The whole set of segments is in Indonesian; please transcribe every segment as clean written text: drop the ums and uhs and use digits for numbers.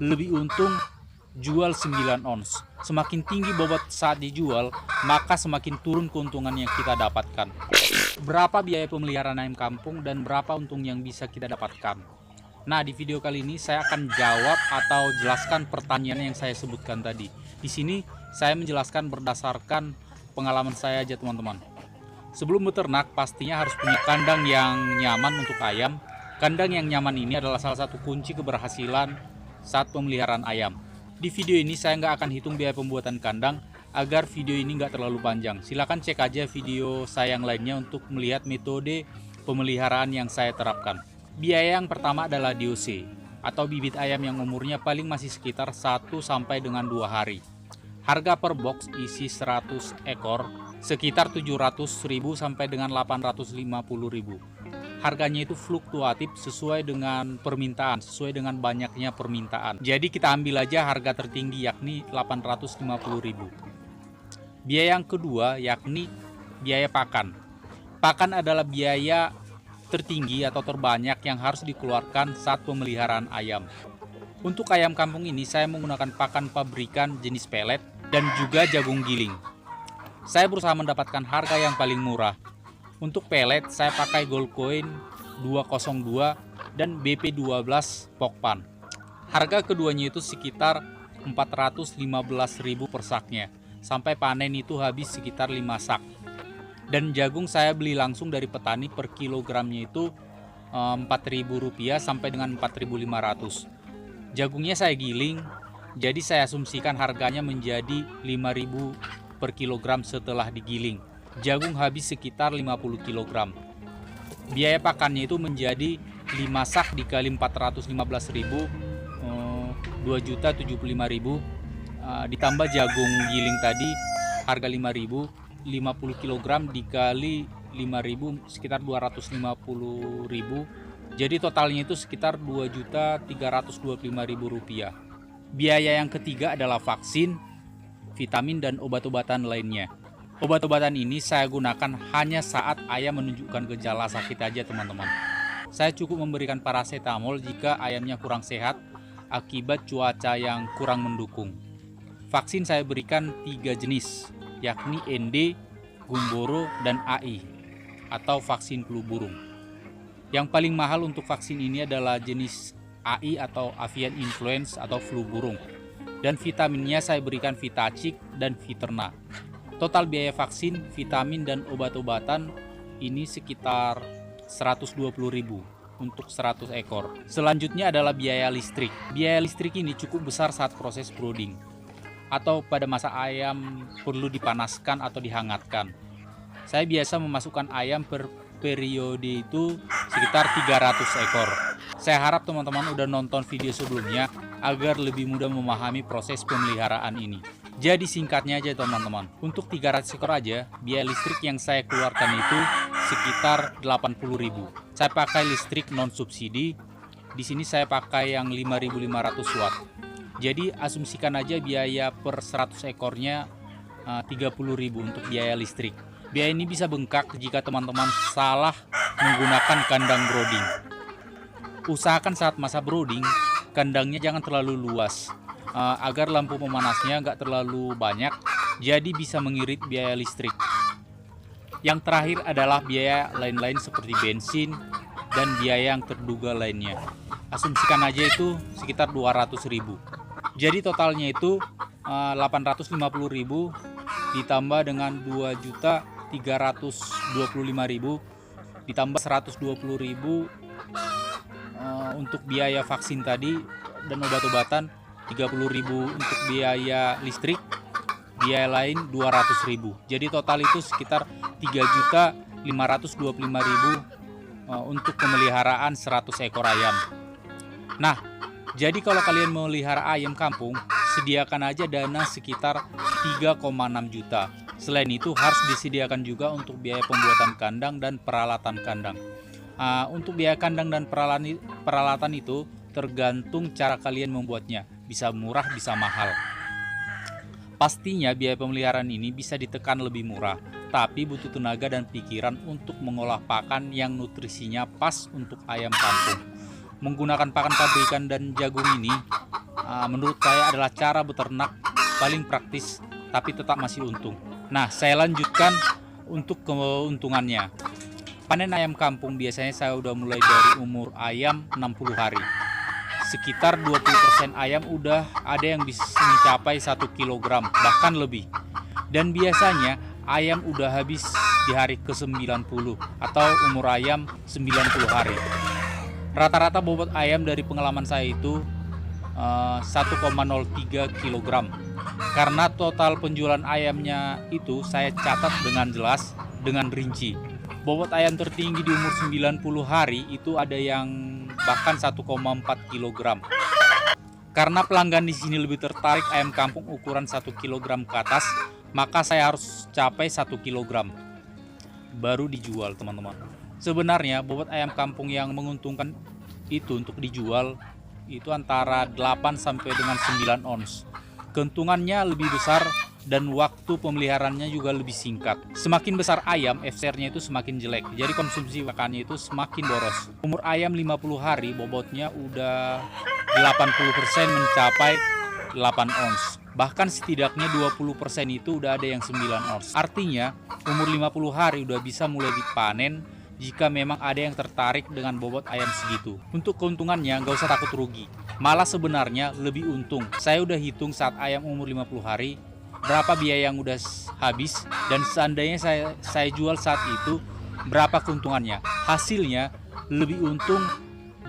lebih untung jual 9 ons. Semakin tinggi bobot saat dijual, maka semakin turun keuntungan yang kita dapatkan. Berapa biaya pemeliharaan ayam kampung dan berapa untung yang bisa kita dapatkan? Nah, di video kali ini saya akan jawab atau jelaskan pertanyaan yang saya sebutkan tadi. Di sini saya menjelaskan berdasarkan pengalaman saya aja, teman-teman. Sebelum beternak, pastinya harus punya kandang yang nyaman untuk ayam. Kandang yang nyaman ini adalah salah satu kunci keberhasilan saat pemeliharaan ayam. Di video ini saya nggak akan hitung biaya pembuatan kandang agar video ini nggak terlalu panjang. Silahkan cek aja video saya yang lainnya untuk melihat metode pemeliharaan yang saya terapkan. Biaya yang pertama adalah DOC atau bibit ayam yang umurnya paling masih sekitar 1 sampai dengan 2 hari. Harga per box isi 100 ekor sekitar 700.000 sampai dengan 850.000. Harganya itu fluktuatif sesuai dengan permintaan, sesuai dengan banyaknya permintaan. Jadi kita ambil aja harga tertinggi yakni 850.000. Biaya yang kedua yakni biaya pakan. Pakan adalah biaya tertinggi atau terbanyak yang harus dikeluarkan saat pemeliharaan ayam. Untuk ayam kampung ini saya menggunakan pakan pabrikan jenis pelet dan juga jagung giling. Saya berusaha mendapatkan harga yang paling murah. Untuk pelet saya pakai Goldcoin 202 dan BP12 Pokpan. Harga keduanya itu sekitar 415.000 per saknya. Sampai panen itu habis sekitar 5 sak. Dan jagung saya beli langsung dari petani per kilogramnya itu Rp4.000 sampai dengan 4.500. Jagungnya saya giling, jadi saya asumsikan harganya menjadi 5.000 per kilogram setelah digiling. Jagung habis sekitar 50 kg. Biaya pakannya itu menjadi 5 sak dikali 415.000, 2.075.000, ditambah jagung giling tadi harga 5.000, 50 kg dikali 5.000 sekitar 250.000. Jadi totalnya itu sekitar Rp2.325.000. Biaya yang ketiga adalah vaksin, vitamin dan obat-obatan lainnya. Obat-obatan ini saya gunakan hanya saat ayam menunjukkan gejala sakit aja, teman-teman. Saya cukup memberikan paracetamol jika ayamnya kurang sehat akibat cuaca yang kurang mendukung. Vaksin saya berikan 3 jenis, yakni ND, Gumboro, dan AI atau vaksin flu burung. Yang paling mahal untuk vaksin ini adalah jenis AI atau avian influenza atau flu burung. Dan vitaminnya saya berikan Vitacik dan Viterna. Total biaya vaksin, vitamin, dan obat-obatan ini sekitar 120.000 untuk 100 ekor. Selanjutnya adalah biaya listrik. Biaya listrik ini cukup besar saat proses brooding atau pada masa ayam perlu dipanaskan atau dihangatkan. Saya biasa memasukkan ayam per periode itu sekitar 300 ekor. Saya harap teman-teman udah nonton video sebelumnya agar lebih mudah memahami proses pemeliharaan ini. Jadi singkatnya aja teman-teman, untuk 300 ekor aja, biaya listrik yang saya keluarkan itu sekitar 80.000. Saya pakai listrik non subsidi. Di sini saya pakai yang 5.500 watt. Jadi asumsikan aja biaya per 100 ekornya 30.000 untuk biaya listrik. Biaya ini bisa bengkak jika teman-teman salah menggunakan kandang brooding. Usahakan saat masa brooding, kandangnya jangan terlalu luas. Agar lampu pemanasnya nggak terlalu banyak, jadi bisa mengirit biaya listrik. Yang terakhir adalah biaya lain-lain seperti bensin dan biaya yang terduga lainnya. Asumsikan aja itu sekitar 200.000. Jadi totalnya itu 850.000 ditambah dengan 2.325.000 ditambah 120.000 untuk biaya vaksin tadi dan obat-obatan, 30.000 untuk biaya listrik, biaya lain 200.000. Jadi total itu sekitar 3.525.000 untuk pemeliharaan 100 ekor ayam. Nah, jadi kalau kalian melihara ayam kampung, sediakan aja dana sekitar 3,6 juta. Selain itu harus disediakan juga untuk biaya pembuatan kandang dan peralatan kandang. Untuk biaya kandang dan peralatan itu tergantung cara kalian membuatnya. Bisa murah, bisa mahal. Pastinya biaya pemeliharaan ini bisa ditekan lebih murah, tapi butuh tenaga dan pikiran untuk mengolah pakan yang nutrisinya pas untuk ayam kampung. Menggunakan pakan pabrikan dan jagung ini menurut saya adalah cara beternak paling praktis tapi tetap masih untung. Nah, saya lanjutkan untuk keuntungannya. Panen ayam kampung biasanya saya udah mulai dari umur ayam 60 hari. Sekitar 20% ayam udah ada yang bisa mencapai 1 kilogram, bahkan lebih. Dan biasanya ayam udah habis di hari ke-90 atau umur ayam 90 hari. Rata-rata bobot ayam dari pengalaman saya itu 1,03 kg. Karena total penjualan ayamnya itu saya catat dengan jelas, dengan rinci. Bobot ayam tertinggi di umur 90 hari itu ada yang bahkan 1,4 kg. Karena pelanggan di sini lebih tertarik ayam kampung ukuran 1 kg ke atas, maka saya harus capai 1 kg baru dijual, teman-teman. Sebenarnya bobot ayam kampung yang menguntungkan itu untuk dijual itu antara 8 sampai dengan 9 ons. Keuntungannya lebih besar dan waktu pemeliharaannya juga lebih singkat. Semakin besar ayam, FCR-nya itu semakin jelek. Jadi konsumsi pakannya itu semakin boros. Umur ayam 50 hari, bobotnya udah 80% mencapai 8 ons. Bahkan setidaknya 20% itu udah ada yang 9 ons. Artinya, umur 50 hari udah bisa mulai dipanen jika memang ada yang tertarik dengan bobot ayam segitu. Untuk keuntungannya nggak usah takut rugi. Malah sebenarnya lebih untung. Saya udah hitung saat ayam umur 50 hari, berapa biaya yang udah habis, dan seandainya saya jual saat itu, berapa keuntungannya. Hasilnya lebih untung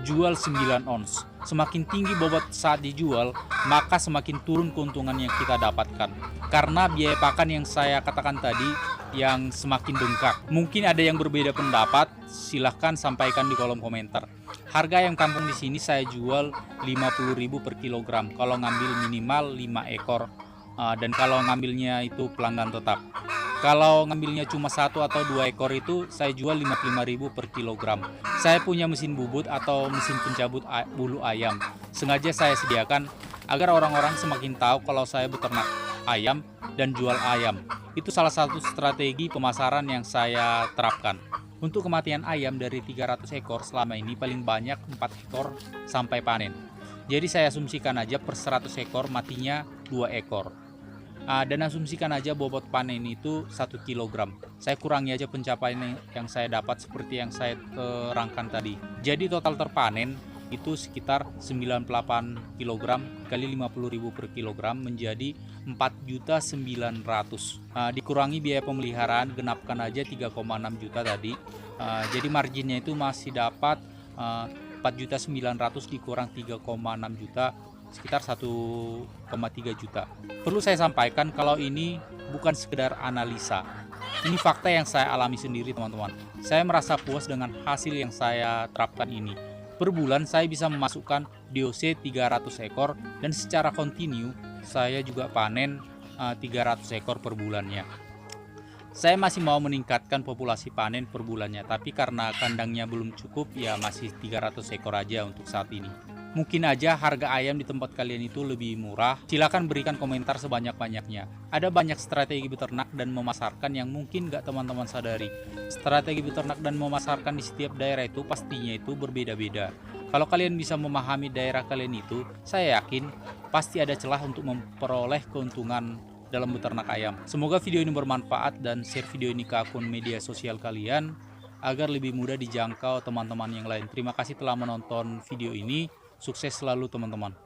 jual 9 ons. Semakin tinggi bobot saat dijual, maka semakin turun keuntungan yang kita dapatkan. Karena biaya pakan yang saya katakan tadi yang semakin bengkak. Mungkin ada yang berbeda pendapat, silahkan sampaikan di kolom komentar. Harga ayam kampung di sini saya jual 50.000 per kilogram kalau ngambil minimal 5 ekor, dan kalau ngambilnya itu pelanggan tetap. Kalau ngambilnya cuma 1 atau 2 ekor itu saya jual 55.000 per kilogram. Saya punya mesin bubut atau mesin pencabut bulu ayam. Sengaja saya sediakan agar orang-orang semakin tahu kalau saya beternak ayam dan jual ayam. Itu salah satu strategi pemasaran yang saya terapkan. Untuk kematian ayam dari 300 ekor selama ini paling banyak 4 ekor sampai panen. Jadi saya asumsikan aja per 100 ekor matinya 2 ekor. Dan asumsikan aja bobot panen itu 1 kg. Saya kurangi aja pencapaian yang saya dapat seperti yang saya terangkan tadi. Jadi total terpanen itu sekitar 98 kg kali 50.000 per kilogram menjadi 4.900.000. Dikurangi biaya pemeliharaan, genapkan aja 3,6 juta tadi. Jadi marginnya itu masih dapat 4.900.000 dikurang 3,6 juta, sekitar 1,3 juta. Perlu saya sampaikan kalau ini bukan sekedar analisa. Ini fakta yang saya alami sendiri, teman-teman. Saya merasa puas dengan hasil yang saya terapkan ini. Per bulan saya bisa memasukkan DOC 300 ekor dan secara kontinu saya juga panen 300 ekor per bulannya. Saya masih mau meningkatkan populasi panen per bulannya, tapi karena kandangnya belum cukup ya masih 300 ekor aja untuk saat ini. Mungkin aja harga ayam di tempat kalian itu lebih murah. Silahkan berikan komentar sebanyak-banyaknya. Ada banyak strategi beternak dan memasarkan yang mungkin gak teman-teman sadari. Strategi beternak dan memasarkan di setiap daerah itu pastinya itu berbeda-beda. Kalau kalian bisa memahami daerah kalian itu, saya yakin pasti ada celah untuk memperoleh keuntungan dalam beternak ayam. Semoga video ini bermanfaat dan share video ini ke akun media sosial kalian agar lebih mudah dijangkau teman-teman yang lain. Terima kasih telah menonton video ini. Sukses selalu teman-teman.